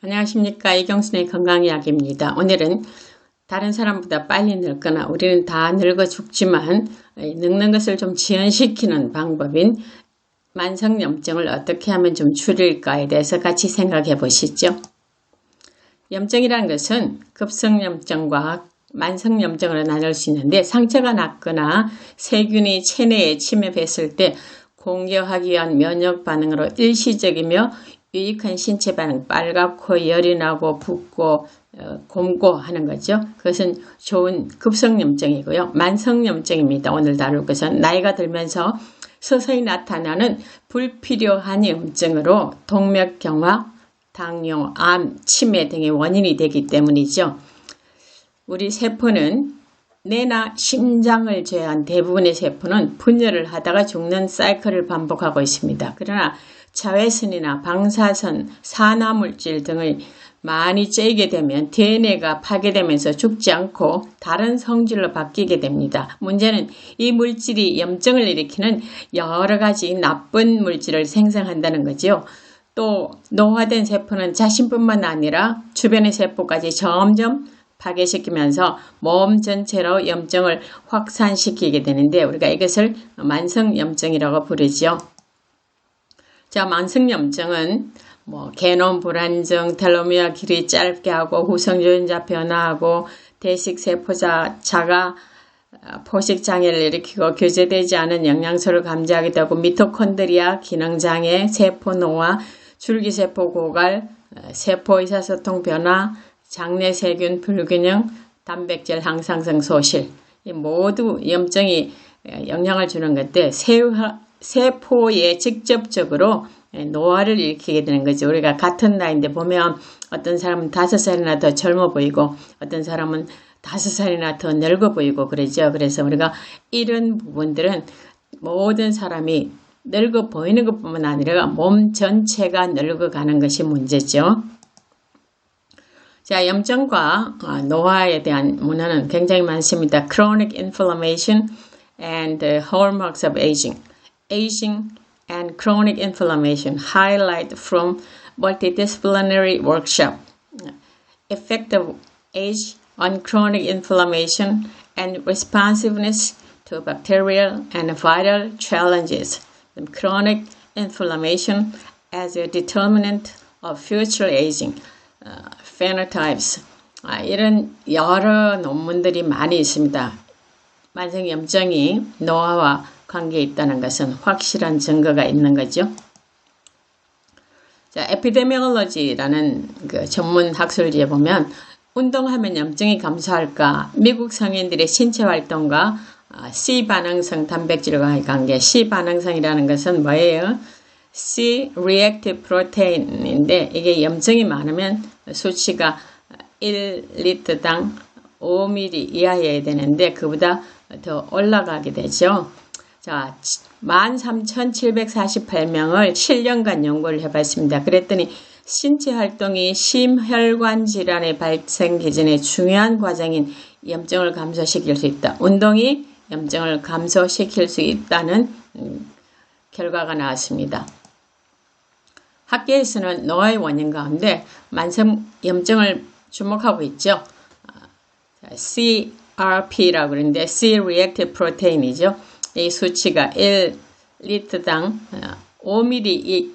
안녕하십니까. 이경순의 건강이야기입니다. 오늘은 다른 사람보다 빨리 늙거나 우리는 다 늙어 죽지만 늙는 것을 좀 지연시키는 방법인 만성염증을 어떻게 하면 좀 줄일까에 대해서 같이 생각해 보시죠. 염증이라는 것은 급성염증과 만성염증으로 나눌 수 있는데, 상처가 났거나 세균이 체내에 침입했을 때 공격하기 위한 면역 반응으로 일시적이며 유익한 신체 반응, 빨갛고 열이 나고 붓고 곰고 하는 거죠. 그것은 좋은 급성염증이고요. 만성염증입니다. 오늘 다룰 것은 나이가 들면서 서서히 나타나는 불필요한 염증으로 동맥경화, 당뇨, 암, 치매 등의 원인이 되기 때문이죠. 우리 세포는 뇌나 심장을 제외한 대부분의 세포는 분열을 하다가 죽는 사이클을 반복하고 있습니다. 그러나 자외선이나 방사선, 산화물질 등을 많이 쬐게 되면 DNA가 파괴되면서 죽지 않고 다른 성질로 바뀌게 됩니다. 문제는 이 물질이 염증을 일으키는 여러 가지 나쁜 물질을 생성한다는 거죠. 또 노화된 세포는 자신뿐만 아니라 주변의 세포까지 점점 파괴시키면서 몸 전체로 염증을 확산시키게 되는데, 우리가 이것을 만성염증이라고 부르죠. 자, 만성염증은 개놈 불안정, 텔로미어 길이 짧게 하고 후성유전자 변화하고 대식세포자 자가 포식장애를 일으키고 교제되지 않은 영양소를 감지하게 되고 미토콘드리아 기능장애, 세포노화, 줄기세포 고갈, 세포 의사소통 변화, 장내세균 불균형, 단백질 항상성 소실, 이 모두 염증이 영향을 주는 건데 세포에 직접적으로 노화를 일으키게 되는 거죠. 우리가 같은 나이인데 보면 어떤 사람은 5살이나 더 젊어 보이고 어떤 사람은 5살이나 더 늙어 보이고 그러죠. 그래서 우리가 이런 부분들은 모든 사람이 늙어 보이는 것뿐만 아니라 몸 전체가 늙어가는 것이 문제죠. 자, 염증과 노화에 대한 문헌은 굉장히 많습니다. Chronic inflammation and the hallmarks of aging. Aging and chronic inflammation highlight from multidisciplinary workshop. Effect of age on chronic inflammation and responsiveness to bacterial and viral challenges. Chronic inflammation as a determinant of future aging. phenotypes. 이런 여러 논문들이 많이 있습니다. 만성염증이 노화와 관계에 있다는 것은 확실한 증거가 있는 거죠. 자, 에피데미올로지라는 그 전문 학술지에 보면 운동하면 염증이 감소할까? 미국 성인들의 신체 활동과 C 반응성 단백질과의 관계. C 반응성이라는 것은 뭐예요? C reactive protein인데 이게 염증이 많으면 수치가 1리터당 5ml 이하여야 되는데 그보다 더 올라가게 되죠. 자, 13,748명을 7년간 연구를 해봤습니다. 그랬더니 신체 활동이 심혈관 질환의 발생 기전의 중요한 과정인 염증을 감소시킬 수 있다. 운동이 염증을 감소시킬 수 있다는 결과가 나왔습니다. 학계에서는 노화의 원인 가운데 만성염증을 주목하고 있죠. CRP라고 그러는데 C-reactive protein이죠. 이 수치가 1리터당 5ml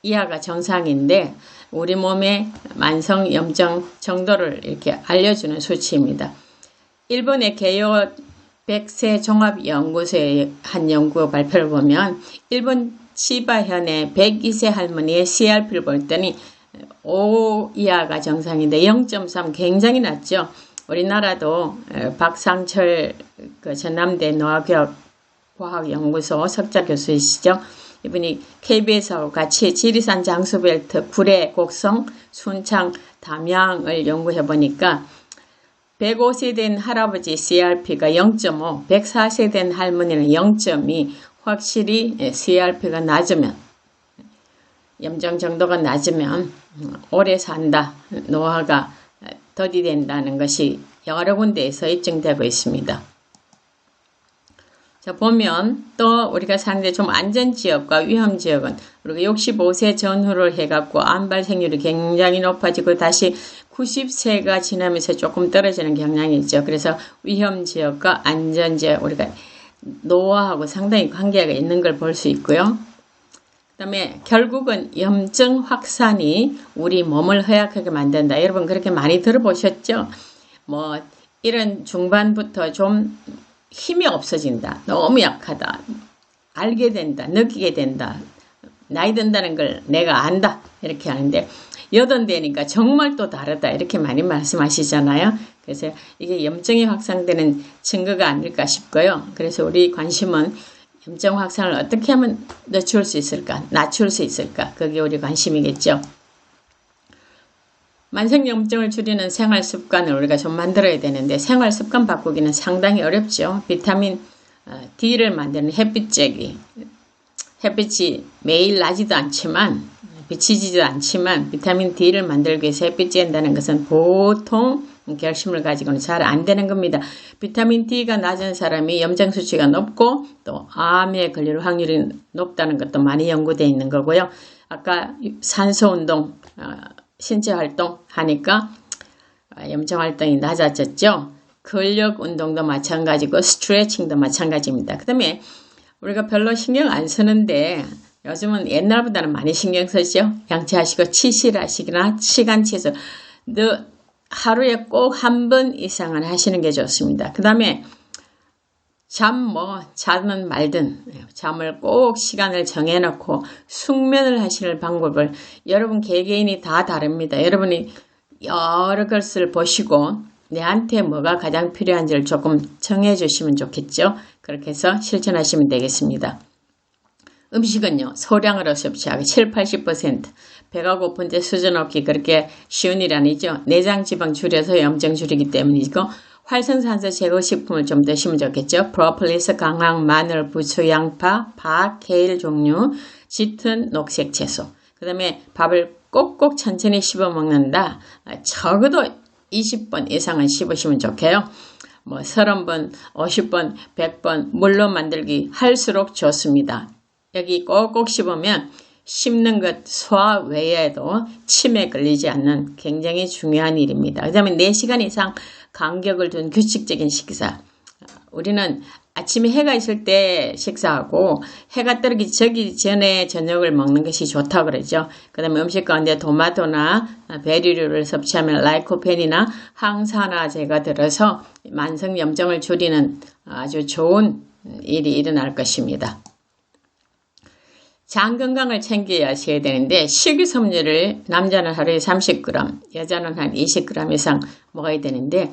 이하가 정상인데 우리 몸의 만성염증 정도를 이렇게 알려주는 수치입니다. 일본의 개요 100세 종합연구소의 한 연구 발표를 보면 일본 치바현의 102세 할머니의 CRP를 볼때니 5 이하가 정상인데 0.3 굉장히 낮죠. 우리나라도 박상철 전남대 노화과학연구소 석좌 교수이시죠. 이분이 KBS하고 같이 지리산 장수벨트, 구례, 곡성, 순창, 담양을 연구해 보니까 105세 된 할아버지 CRP가 0.5, 104세 된 할머니는 0.2, 확실히 CRP가 낮으면, 염증 정도가 낮으면 오래 산다, 노화가 더디된다는 것이 여러 군데에서 입증되고 있습니다. 자, 보면 또 우리가 사는데 좀 안전지역과 위험지역은 우리가 65세 전후를 해갖고 암 발생률이 굉장히 높아지고 다시 90세가 지나면서 조금 떨어지는 경향이 있죠. 그래서 위험지역과 안전지역, 우리가 노화하고 상당히 관계가 있는 걸 볼 수 있고요. 그 다음에 결국은 염증 확산이 우리 몸을 허약하게 만든다. 여러분 그렇게 많이 들어보셨죠? 뭐 이런 중반부터 좀 힘이 없어진다. 너무 약하다. 알게 된다. 느끼게 된다. 나이 든다는 걸 내가 안다. 이렇게 하는데 80대니까 정말 또 다르다. 이렇게 많이 말씀하시잖아요. 그래서 이게 염증이 확산되는 증거가 아닐까 싶고요. 그래서 우리 관심은 염증 확산을 어떻게 하면 낮출 수 있을까? 낮출 수 있을까? 그게 우리 관심이겠죠. 만성염증을 줄이는 생활습관을 우리가 좀 만들어야 되는데 생활습관 바꾸기는 상당히 어렵죠. 비타민 D를 만드는 햇빛쬐기. 햇빛이 매일 나지도 않지만 비치지도 않지만 비타민 D를 만들기 위해서 햇빛 쬐는다는 것은 보통 결심을 가지고는 잘 안 되는 겁니다. 비타민 D가 낮은 사람이 염증 수치가 높고 또 암에 걸릴 확률이 높다는 것도 많이 연구되어 있는 거고요. 아까 산소운동, 신체 활동 하니까 염증 활동이 낮아졌죠. 근력 운동도 마찬가지고 스트레칭도 마찬가지입니다. 그 다음에 우리가 별로 신경 안 쓰는데 요즘은 옛날보다는 많이 신경 쓰죠. 양치하시고 치실하시거나 시간치에서 하루에 꼭 한 번 이상은 하시는 게 좋습니다. 그 다음에 자든 말든 잠을 꼭 시간을 정해놓고 숙면을 하시는 방법을 여러분 개개인이 다 다릅니다. 여러분이 여러 것을 보시고 내한테 뭐가 가장 필요한지를 조금 정해 주시면 좋겠죠. 그렇게 해서 실천하시면 되겠습니다. 음식은요. 소량으로 섭취하기 70-80%. 배가 고픈데 수준 없기 그렇게 쉬운 일 아니죠. 내장 지방 줄여서 염증 줄이기 때문이고 활성산소 제거식품을 좀 드시면 좋겠죠. 프로폴리스, 강황, 마늘, 부추, 양파, 파, 케일 종류, 짙은 녹색 채소. 그 다음에 밥을 꼭꼭 천천히 씹어 먹는다. 적어도 20번 이상은 씹으시면 좋게요. 뭐 30번, 50번, 100번 물로 만들기 할수록 좋습니다. 여기 꼭꼭 씹으면 씹는 것 소화 외에도 침에 걸리지 않는 굉장히 중요한 일입니다. 그 다음에 4시간 이상 간격을 둔 규칙적인 식사. 우리는 아침에 해가 있을 때 식사하고 해가 뜨기 전에 저녁을 먹는 것이 좋다고 그러죠. 그 다음에 음식 가운데 토마토나 베리류를 섭취하면 라이코펜이나 항산화제가 들어서 만성염증을 줄이는 아주 좋은 일이 일어날 것입니다. 장 건강을 챙겨야 하셔야 되는데 식이섬유를 남자는 하루에 30g, 여자는 한 20g 이상 먹어야 되는데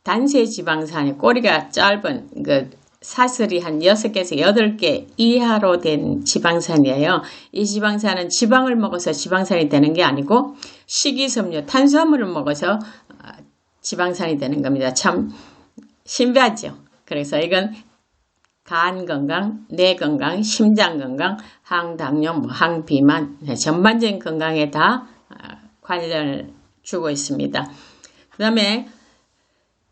단세 지방산이 꼬리가 짧은 사슬이 한 6개에서 8개 이하로 된 지방산이에요. 이 지방산은 지방을 먹어서 지방산이 되는 게 아니고 식이섬유, 탄수화물을 먹어서 지방산이 되는 겁니다. 참 신비하죠. 그래서 이건 간 건강, 뇌 건강, 심장 건강, 항당뇨, 항비만 전반적인 건강에 다 관련을 주고 있습니다. 그 다음에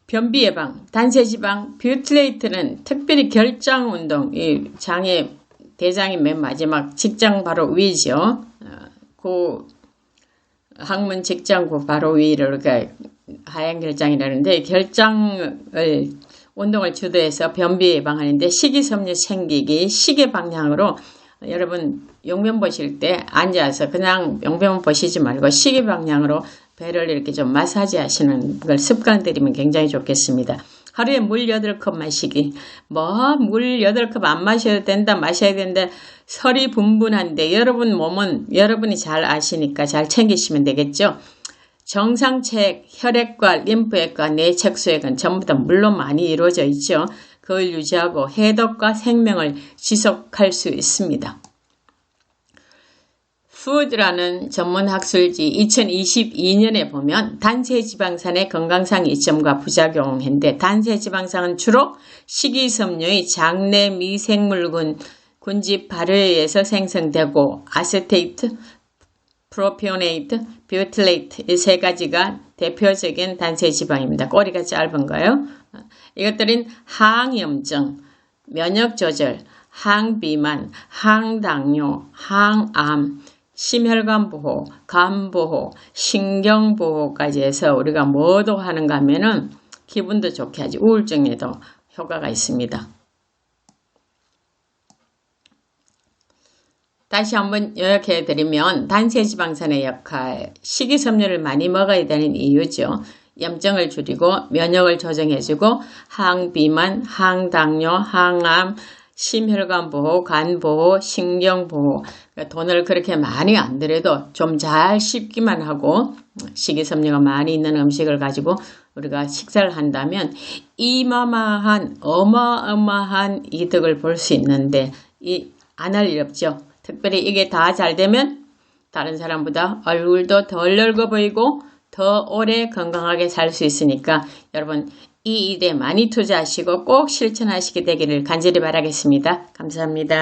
변비 예방, 단세지방, 뷰틀레이트는 특별히 결장운동, 이 대장이 맨 마지막 직장 바로 위죠. 그 항문 직장구 바로 위를 하얀 결장이라는데 결장을 운동을 주도해서 변비 예방하는데 식이섬유 챙기기 시계 방향으로 여러분 용변 보실 때 앉아서 그냥 용변 보시지 말고 시계 방향으로 배를 이렇게 좀 마사지 하시는 걸 습관 들이면 굉장히 좋겠습니다. 하루에 물 8컵 마시기. 물 8컵 안 마셔도 된다, 마셔야 된다. 설이 분분한데 여러분 몸은 여러분이 잘 아시니까 잘 챙기시면 되겠죠. 정상체액, 혈액과 림프액과 뇌척수액은 전부 다 물로 많이 이루어져 있죠. 그걸 유지하고 해독과 생명을 지속할 수 있습니다. 푸드라는 전문 학술지 2022년에 보면 단세지방산의 건강상 이점과 부작용인데 단세지방산은 주로 식이섬유의 장내 미생물군 군집 발효에 의해서 생성되고 아세테이트, 프로피오네이트, 뷰틀레이트 이 세 가지가 대표적인 단세지방입니다. 꼬리가 짧은 거요. 이것들은 항염증, 면역 조절, 항비만, 항당뇨, 항암, 심혈관 보호, 간 보호, 신경 보호까지 해서 우리가 뭐도 하는가 하면은 기분도 좋게 하지. 우울증에도 효과가 있습니다. 다시 한번 요약해 드리면 단세지방산의 역할, 식이섬유를 많이 먹어야 되는 이유죠. 염증을 줄이고 면역을 조정해주고 항비만, 항당뇨, 항암, 심혈관 보호, 간 보호, 신경 보호. 그러니까 돈을 그렇게 많이 안 들여도 좀 잘 씹기만 하고 식이섬유가 많이 있는 음식을 가지고 우리가 식사를 한다면 어마어마한 이득을 볼 수 있는데 안 할 일 없죠. 특별히 이게 다 잘 되면 다른 사람보다 얼굴도 덜 늙어 보이고 더 오래 건강하게 살 수 있으니까 여러분 이 일에 많이 투자하시고 꼭 실천하시게 되기를 간절히 바라겠습니다. 감사합니다.